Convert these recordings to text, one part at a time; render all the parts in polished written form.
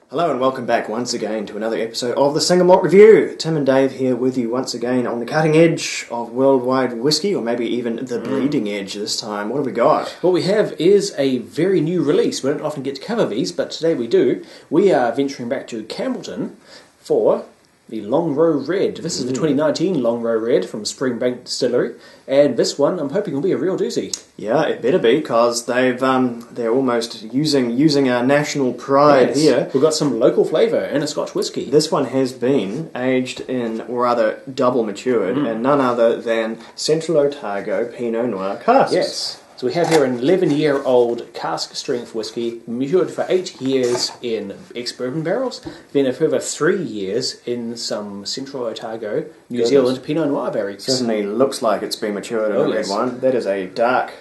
Hello and welcome back once again to another episode of the Single Malt Review. Tim and Dave here with you once again on the cutting edge of worldwide whiskey, or maybe even the bleeding edge this time. What have we got? What we have is a very new release. We don't often get to cover these, but today we do. We are venturing back to Campbellton for the Longrow Red. This is the 2019 Longrow Red from Springbank Distillery, and this one I'm hoping will be a real doozy. Yeah, it better be, because they're almost using our national pride here. We've got some local flavour and a Scotch whisky. This one has been aged in, or rather double matured, and none other than Central Otago Pinot Noir Cask. Yes. So we have here an 11-year-old cask strength whisky, matured for 8 years in ex-bourbon barrels, then a further 3 years in some Central Otago, New Zealand Pinot Noir barriques. Certainly looks like it's been matured in a red wine. That is a dark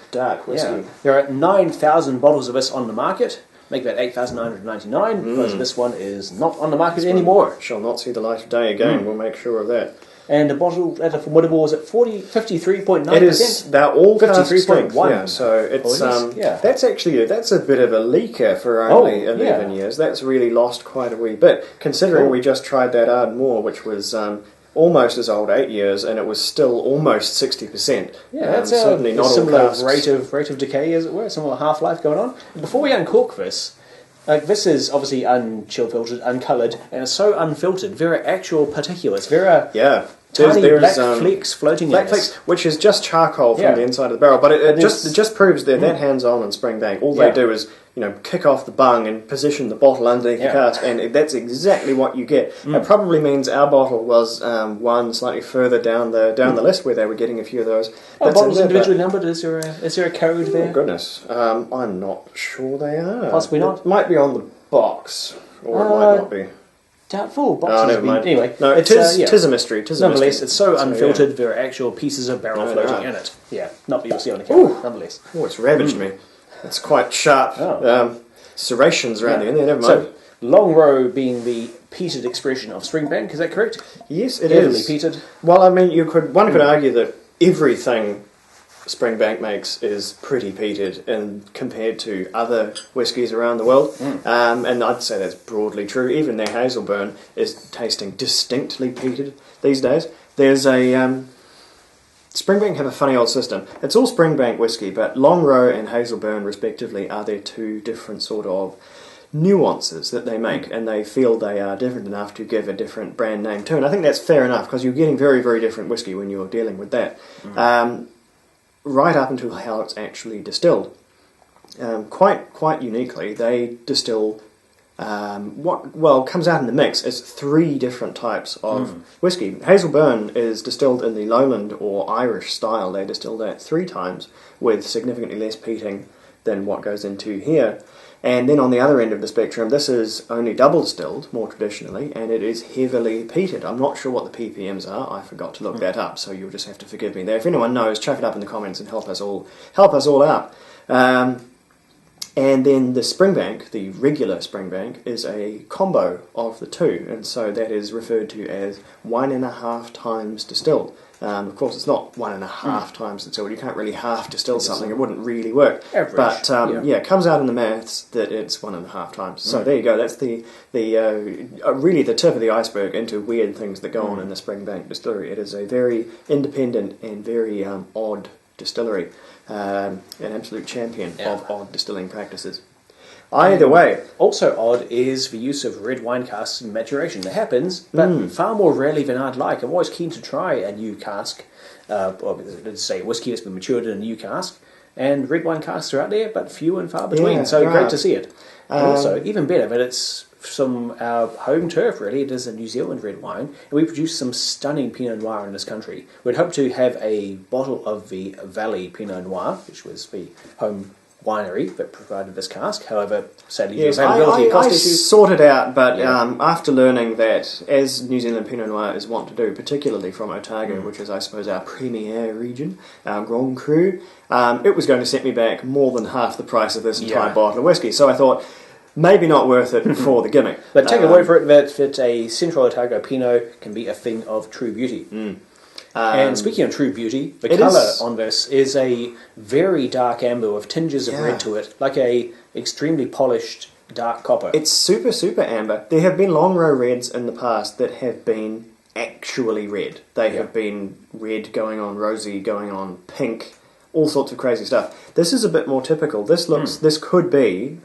whisky. Yeah. There are 9,000 bottles of this on the market. Make that 8,999, because this one is not on the market anymore. Shall not see the light of day again, we'll make sure of that. And the bottle at a formidable is at 53.9%. It is. They're all 53.1. Yeah, so it's that's a bit of a leaker for only 11 years. That's really lost quite a wee bit, considering we just tried that Ardmore, which was almost as old, 8 years, and it was still almost 60%. Yeah, that's certainly not a similar all rate of decay, as it were, similar half-life going on. And before we uncork this, this is obviously unchill filtered, uncoloured, and it's so unfiltered. There are actual particulates. There are tiny black flecks floating in it. Which is just charcoal from the inside of the barrel, but it just proves they're that hands-on in Springbank. All they do is kick off the bung and position the bottle underneath the cask, and that's exactly what you get. It probably means our bottle was one slightly further down the list, where they were getting a few of those. Bottles individually numbered. Is there a code there? Oh goodness, I'm not sure they are. Possibly not. It might be on the box, or it might not be. Doubtful. Boxes never mind. Anyway, no, it is a mystery. Nonetheless, it's so unfiltered. There are actual pieces of barrel floating in it. Yeah, not what you'll see on the camera. Nonetheless. Oh, it's ravaged me. It's quite sharp. Serrations around the end there. Never mind. So, Longrow being the peated expression of Springbank, is that correct? Yes, it Heavily is. peated. Well, I mean, one could argue that everything Springbank makes is pretty peated compared to other whiskies around the world, and I'd say that's broadly true. Even their Hazelburn is tasting distinctly peated these days. There's a Springbank have a funny old system. It's all Springbank whiskey, but Longrow and Hazelburn respectively are their two different sort of nuances that they make, and they feel they are different enough to give a different brand name to. And I think that's fair enough, because you're getting very, very different whiskey when you're dealing with that. Right up until how it's actually distilled. Quite uniquely, they distill what comes out in the mix is 3 different types of whiskey. Hazelburn is distilled in the Lowland or Irish style. They distill that 3 times with significantly less peating than what goes into here. And then on the other end of the spectrum, this is only double distilled, more traditionally, and it is heavily peated. I'm not sure what the ppms are. I forgot to look that up, so you'll just have to forgive me there. If anyone knows, chuck it up in the comments and help us all out. And then the Springbank, the regular Springbank, is a combo of the two, and so that is referred to as 1.5 times distilled. Of course, it's not 1.5 times distilled. You can't really half distill something; it wouldn't really work. Average. But it comes out in the maths that it's 1.5 times. So there you go. That's the really the tip of the iceberg into weird things that go on in the Springbank distillery. It is a very independent and very odd distillery, an absolute champion of odd distilling practices. Either way. Also odd is the use of red wine casks in maturation. It happens, but far more rarely than I'd like. I'm always keen to try a new cask, or let's say whiskey that's been matured in a new cask, and red wine casks are out there, but few and far between, great to see it. And also, even better, that it's from our home turf, really. It is a New Zealand red wine, and we produce some stunning Pinot Noir in this country. We'd hope to have a bottle of the Valli Pinot Noir, which was the home winery that provided this cask. However, sadly, the availability and cost issues. Sorted out, but after learning that, as New Zealand Pinot Noir is wont to do, particularly from Otago, which is, I suppose, our premier region, our Grand Cru, it was going to set me back more than half the price of this entire bottle of whiskey. So I thought, maybe not worth it for the gimmick. But take a word for it that a Central Otago Pinot can be a thing of true beauty. And speaking of true beauty, the colour on this is a very dark amber with tinges of red to it, like a extremely polished dark copper. It's super, super amber. There have been Longrow Reds in the past that have been actually red. They have been red going on rosy, going on pink, all sorts of crazy stuff. This is a bit more typical. This could be,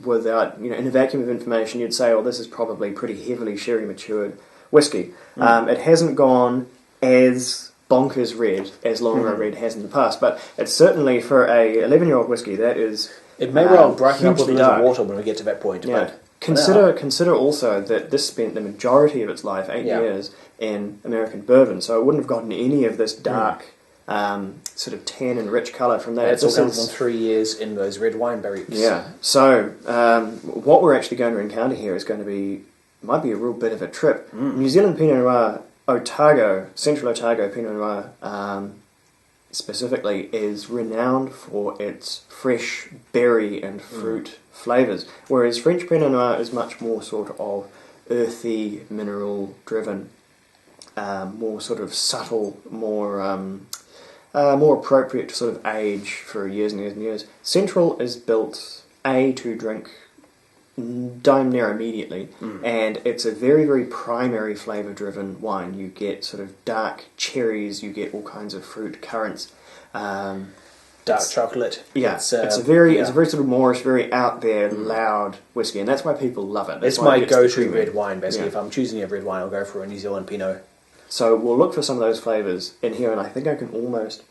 without, in a vacuum of information, you'd say, oh, this is probably pretty heavily sherry matured whiskey. It hasn't gone as bonkers red as Longrow Red has in the past, but it's certainly for a 11-year-old whiskey that is. It may well brighten up with a hugely little dark. water when we get to that point. Yeah. But Consider also that this spent the majority of its life, 8 years, in American bourbon, so it wouldn't have gotten any of this dark, sort of tan and rich colour from that. it's all come from 3 years in those red wine barriques. Yeah. So what we're actually going to encounter here is going to might be a real bit of a trip. New Zealand Pinot Noir, Otago, Central Otago Pinot Noir, specifically, is renowned for its fresh berry and fruit flavours, whereas French Pinot Noir is much more sort of earthy, mineral-driven, more sort of subtle, more appropriate to sort of age for years and years and years. Central is built, to drink dime near immediately, and it's a very, very primary flavour-driven wine. You get sort of dark cherries, you get all kinds of fruit, currants, dark chocolate. Yeah, it's a very sort of Moorish, very out there, loud whiskey, and that's why people love it. It's my go-to red wine, basically. If I'm choosing a red wine, I'll go for a New Zealand Pinot. So we'll look for some of those flavours in here, and I think I can almost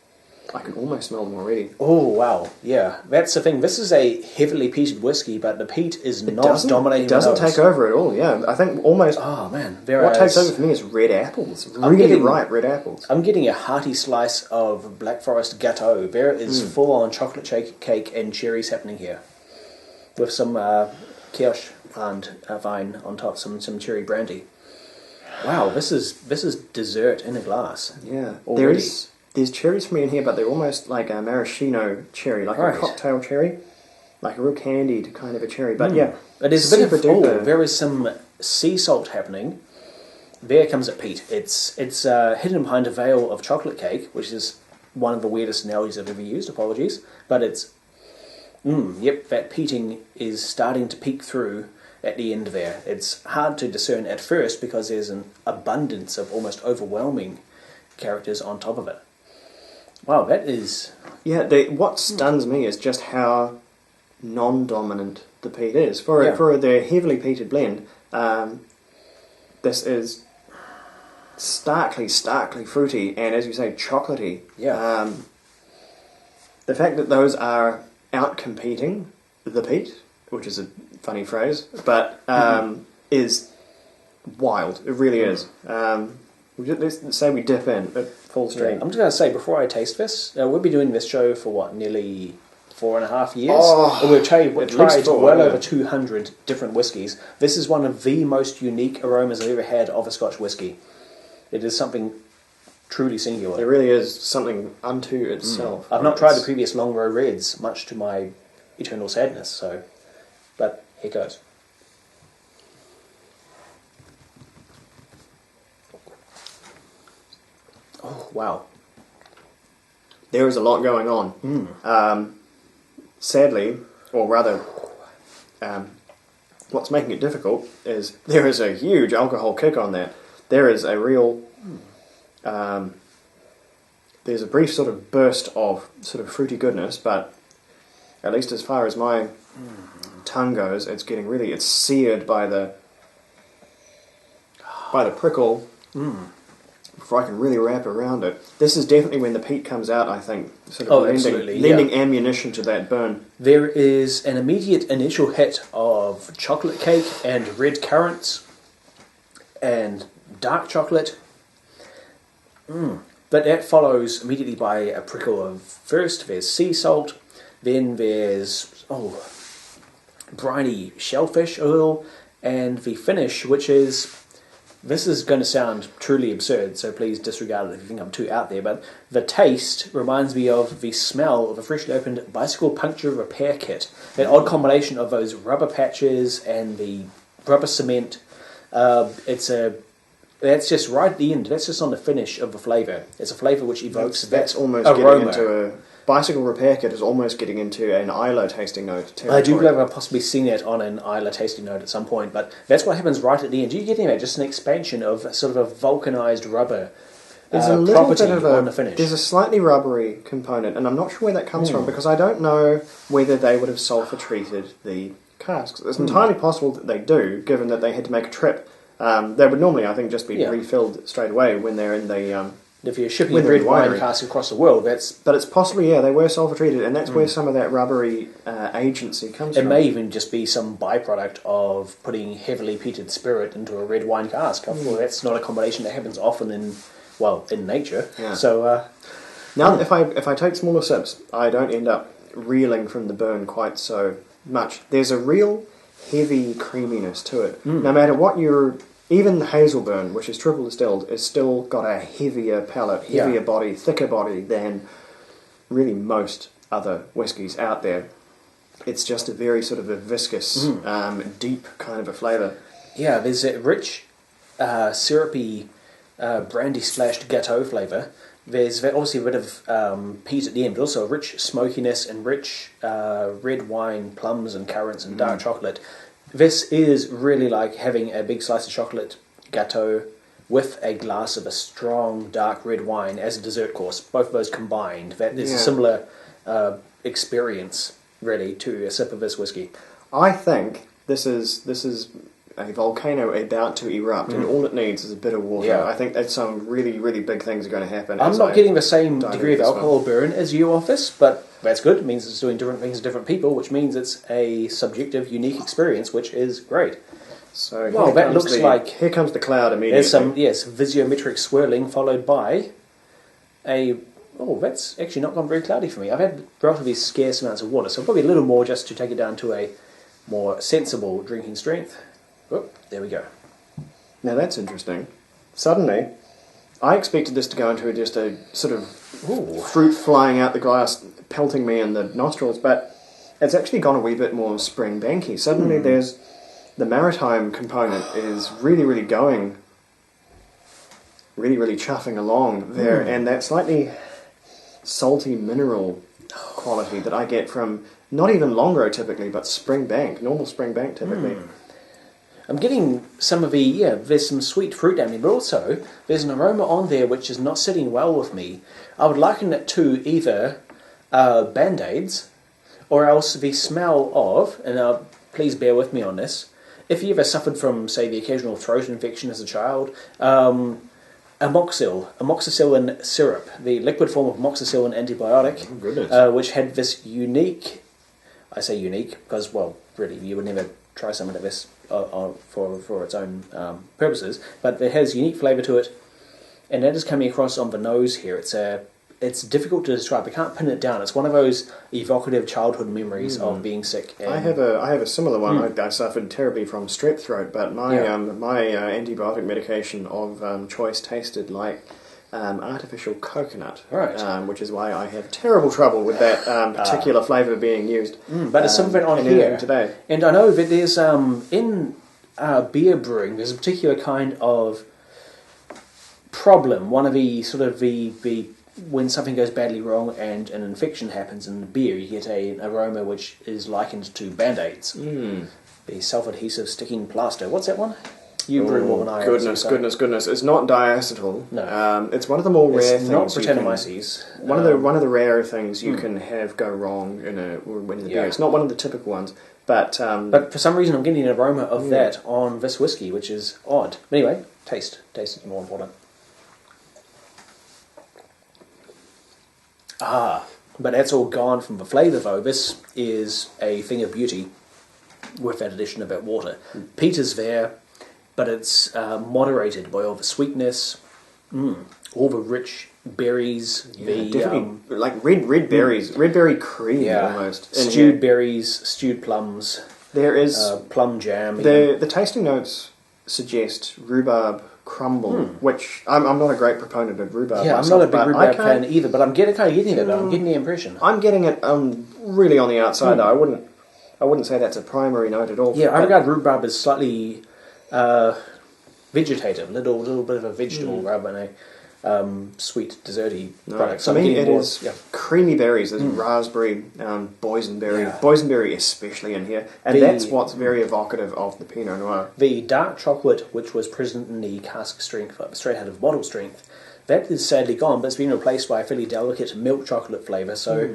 smell them already. Oh, wow. Yeah, that's the thing. This is a heavily peated whiskey, but the peat is not dominating. It doesn't take over at all, yeah. I think almost... Oh, man. What takes over for me is red apples. Really ripe red apples. I'm getting a hearty slice of Black Forest Gâteau. There is full-on chocolate cake and cherries happening here. With some kirsch vine on top, some cherry brandy. Wow, this is dessert in a glass. Yeah. Already. There's cherries for me in here, but they're almost like a maraschino cherry, like a cocktail cherry, like a real candied kind of a cherry. But yeah, it is a bit of there is some sea salt happening. There comes a peat. It's hidden behind a veil of chocolate cake, which is one of the weirdest analogies I've ever used. Apologies, but it's that peating is starting to peek through at the end there. It's hard to discern at first because there's an abundance of almost overwhelming characters on top of it. Wow, that is... Yeah, what stuns me is just how non-dominant the peat is. For the heavily peated blend, this is starkly fruity and, as you say, chocolatey. Yeah. The fact that those are out-competing the peat, which is a funny phrase, but is wild. It really is. Let's say we dip in at full stream. I'm just going to say, before I taste this, we'll be doing this show for nearly 4.5 years? Oh, we've tried well over 200 different whiskies. This is one of the most unique aromas I've ever had of a Scotch whisky. It is something truly singular. It really is something unto itself. I've not tried the previous Longrow Reds, much to my eternal sadness, but here goes. Oh, wow. There is a lot going on. Sadly, or rather, what's making it difficult is there is a huge alcohol kick on that. There is a real... there's a brief sort of burst of sort of fruity goodness, but at least as far as my tongue goes, it's seared by the prickle. Before I can really wrap around it. This is definitely when the peat comes out, I think, sort of lending ammunition to that burn. There is an immediate initial hit of chocolate cake and red currants and dark chocolate. But that follows immediately by a prickle of, first there's sea salt, then there's briny shellfish oil, and the finish, which is... This is going to sound truly absurd, so please disregard it if you think I'm too out there, but the taste reminds me of the smell of a freshly opened bicycle puncture repair kit. That odd combination of those rubber patches and the rubber cement. That's just right at the end. That's just on the finish of the flavour. It's a flavour which evokes that's almost aroma. Getting into bicycle repair kit is almost getting into an Isla tasting note territory. I do believe I've possibly seen that on an Isla tasting note at some point, but that's what happens right at the end. You're getting just an expansion of sort of a vulcanized rubber There's a little property bit of on the finish. There's a slightly rubbery component, and I'm not sure where that comes from, because I don't know whether they would have sulfur treated the casks. It's entirely possible that they do, given that they had to make a trip. They would normally, I think, just be refilled straight away when they're in the... if you're shipping red wine casks across the world, that's... But it's possibly, they were sulfur treated, and that's where some of that rubbery agency comes from. It may even just be some byproduct of putting heavily peated spirit into a red wine cask. Well, that's not a combination that happens often in nature. Yeah. So... now, if I take smaller sips, I don't end up reeling from the burn quite so much. There's a real heavy creaminess to it. No matter what you're... Even the Hazelburn, which is triple distilled, has still got a heavier palate, heavier body, thicker body than really most other whiskies out there. It's just a very sort of a viscous, deep kind of a flavour. Yeah, there's a rich, syrupy, brandy-splashed Gâteau flavour. There's obviously a bit of peat at the end, but also a rich smokiness and rich red wine, plums and currants and dark chocolate. This is really like having a big slice of chocolate gâteau with a glass of a strong dark red wine as a dessert course. Both of those combined. There's a similar experience, really, to a sip of this whiskey. I think this is a volcano about to erupt, and all it needs is a bit of water. Yeah. I think that some really, really big things are going to happen. I'm not getting the same degree of alcohol burn as you off this, but that's good. It means it's doing different things to different people, which means it's a subjective, unique experience, which is great. So that looks like... Here comes the cloud immediately. There's some, visiometric swirling, followed by a... Oh, that's actually not gone very cloudy for me. I've had relatively scarce amounts of water, so probably a little more just to take it down to a more sensible drinking strength. Oh, there we go. Now that's interesting. Suddenly, I expected this to go into just a sort of fruit flying out the glass, pelting me in the nostrils, but it's actually gone a wee bit more Springbanky. Suddenly there's... The maritime component is really, really going... Really, really chuffing along there, and that slightly salty mineral quality that I get from not even Longrow typically, but Springbank, normal Springbank typically. I'm getting some of the, there's some sweet fruit down there, but also there's an aroma on there which is not sitting well with me. I would liken it to either Band-Aids or else the smell of, and please bear with me on this, if you ever suffered from, say, the occasional throat infection as a child, amoxicillin syrup, the liquid form of amoxicillin antibiotic, which had this unique, I say unique because, well, really, you would never try something like this for its own purposes, but it has unique flavour to it, and that is coming across on the nose here. It's difficult to describe. I can't pin it down. It's one of those evocative childhood memories of being sick. I have a similar one. I suffered terribly from strep throat, but my antibiotic medication of choice tasted like artificial coconut, which is why I have terrible trouble with that particular flavour being used. But there's something on here today, and I know that there's in beer brewing there's a particular kind of problem. One of the sort of the when something goes badly wrong and an infection happens in the beer, you get an aroma which is likened to Band-Aids. The self-adhesive sticking plaster. What's that one? You brew more than I. Goodness. It's not diacetyl. No. It's one of the more rare things. Not Brettanomyces. One of the rarer things you can have go wrong in the beer. It's not one of the typical ones, but for some reason I'm getting an aroma of that on this whiskey, which is odd. But anyway, taste is more important. But that's all gone from the flavour though. This is a thing of beauty with that addition of that water. Peat is there, but it's moderated by all the sweetness, all the rich berries, like red berries, red berry cream almost. Stewed berries, stewed plums. There is plum jam. The tasting notes suggest rhubarb crumble, which I'm not a great proponent of rhubarb. Yeah, myself, I'm not a big rhubarb fan either, but I'm getting it. I'm getting the impression. I'm getting it really on the outside though. I wouldn't say that's a primary note at all. Yeah, I regard rhubarb as slightly vegetative, little bit of a vegetable rather than sweet, desserty No, products. for me, it is yeah. creamy berries. There's raspberry, boysenberry, Yeah. boysenberry especially in here, and that's what's very evocative of the Pinot Noir. The dark chocolate, which was present in the cask strength, straight out of bottle strength, that is sadly gone, but it's been replaced by a fairly delicate milk chocolate flavour, so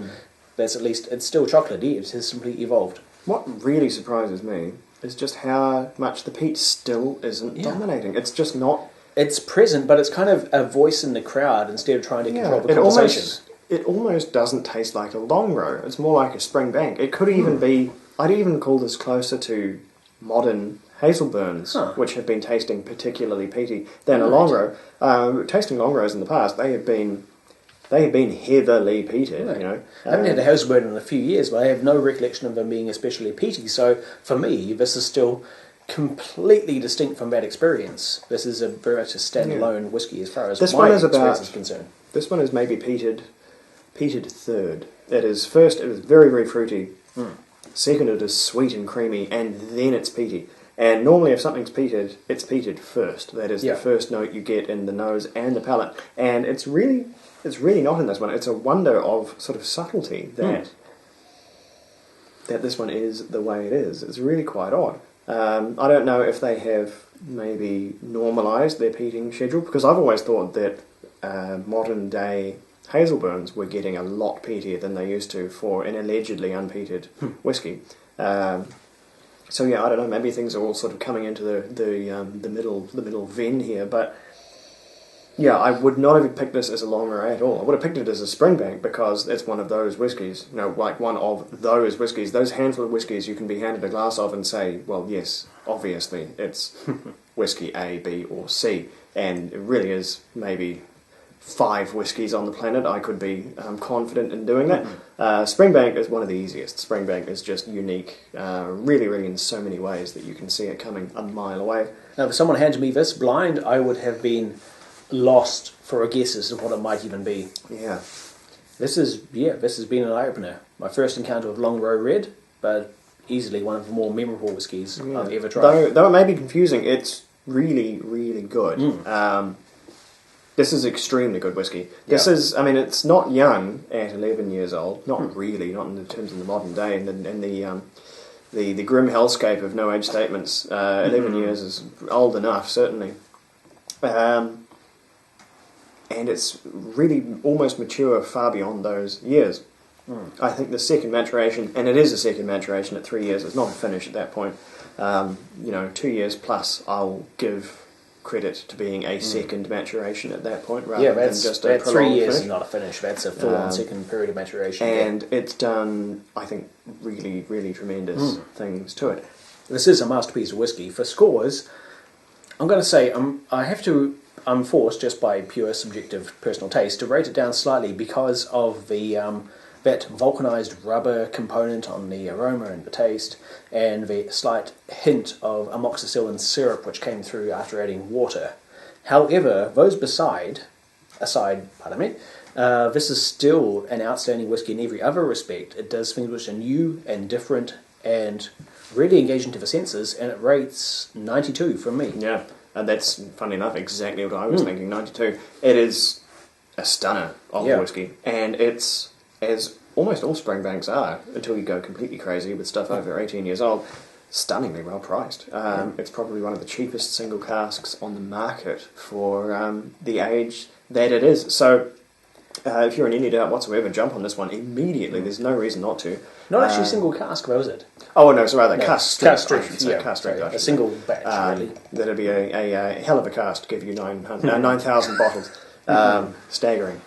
that's at least, it's still chocolatey, it has simply evolved. What really surprises me is just how much the peat still isn't dominating. It's just not... It's present, but it's kind of a voice in the crowd instead of trying to control the conversation. It almost doesn't taste like a Longrow. It's more like a Springbank. It could even be... I'd even call this closer to modern Hazelburns, which have been tasting particularly peaty, than a Longrow. Tasting Longrows in the past, they have been heavily peated, you know. I haven't had a Hazelburn in a few years, but I have no recollection of them being especially peaty, so for me, this is still completely distinct from that experience. This is a very much a standalone whiskey as far as my experience is concerned. This one is maybe peated third. It is first, it is very, very fruity. Second, it is sweet and creamy, and then it's peaty. And normally if something's peated, it's peated first. That is the first note you get in the nose and the palate. And it's really not in this one. It's a wonder of sort of subtlety that this one is the way it is. It's really quite odd. I don't know if they have maybe normalised their peating schedule, because I've always thought that modern day Hazelburns were getting a lot peatier than they used to for an allegedly unpeated whiskey. So yeah, I don't know. Maybe things are all sort of coming into the middle vein here, but yeah, I would not have picked this as a Longrow at all. I would have picked it as a Springbank because it's one of those whiskies. You know, like one of those whiskies, those handful of whiskies you can be handed a glass of and say, well, yes, obviously it's whiskey A, B, or C, and it really is maybe 5 whiskies on the planet. I could be confident in doing that. Springbank is one of the easiest. Springbank is just unique, really, really in so many ways that you can see it coming a mile away. Now, if someone handed me this blind, I would have been lost for a guess as to what it might even be. Yeah. This has been an eye-opener. My first encounter with Longrow Red, but easily one of the more memorable whiskies I've ever tried. Though it may be confusing, it's really, really good. This is extremely good whiskey. This is, I mean, it's not young at 11 years old. Not really, not in terms of the modern day. And the grim hellscape of no age statements. 11 years is old enough, certainly. And it's really almost mature far beyond those years. I think the second maturation, and it is a second maturation at 3 years, it's not a finish at that point. 2 years plus, I'll give credit to being a second maturation at that point rather than just a prolonged 3 years finish. is not a finish, that's a full-on second period of maturation. And it's done, I think, really, really tremendous things to it. This is a masterpiece of whiskey. For scores, I'm going to say I'm forced, just by pure subjective personal taste, to rate it down slightly because of the that vulcanized rubber component on the aroma and the taste, and the slight hint of amoxicillin syrup which came through after adding water. However, those aside, this is still an outstanding whiskey in every other respect. It does things which are new and different and really engaging to the senses, and it rates 92 from me. Yeah. And that's, funny enough, exactly what I was thinking, 92. It is a stunner of whiskey. And it's, as almost all Springbanks are, until you go completely crazy with stuff over 18 years old, stunningly well priced. It's probably one of the cheapest single casks on the market for the age that it is. So if you're in any doubt whatsoever, jump on this one immediately. There's no reason not to. Not actually single cask, though, is it? Oh, no, so rather cask strength. Cask strength, a single batch, really. That'd be a hell of a cast to give you 9,000 bottles. Staggering.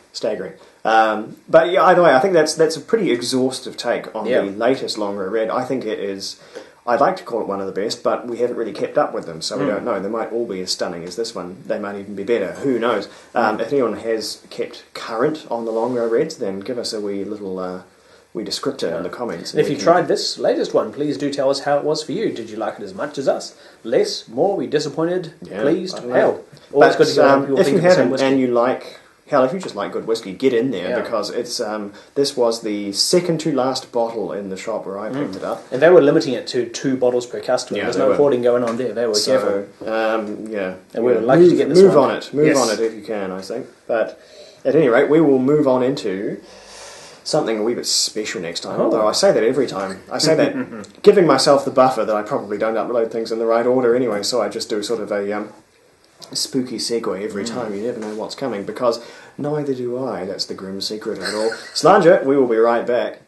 But yeah, either way, I think that's a pretty exhaustive take on the latest Longrow Red. I think it is, I'd like to call it one of the best, but we haven't really kept up with them, so we don't know. They might all be as stunning as this one. They might even be better. Who knows? If anyone has kept current on the Longrow Reds, then give us a wee little... we descriptor in the comments. If you tried this latest one, please do tell us how it was for you. Did you like it as much as us? Less? More? Were you disappointed? Pleased? Hell. Always good to hear what people if think you of the same haven't whiskey. and you like hell, if you just like good whiskey, get in there, Yeah. because it's this was the second to last bottle in the shop where I picked it up. And they were limiting it to 2 bottles per customer. Yeah, There's they no were. hoarding going on there. They were careful. Yeah. And we were lucky to get this Move one. on it. Move Yes. on it if you can, I think. But at any rate, we will move on into something a wee bit special next time. Oh. Although I say that every time. I say that giving myself the buffer that I probably don't upload things in the right order anyway, so I just do sort of a spooky segue every time. You never know what's coming, because neither do I. That's the grim secret of it all. Slanger, we will be right back.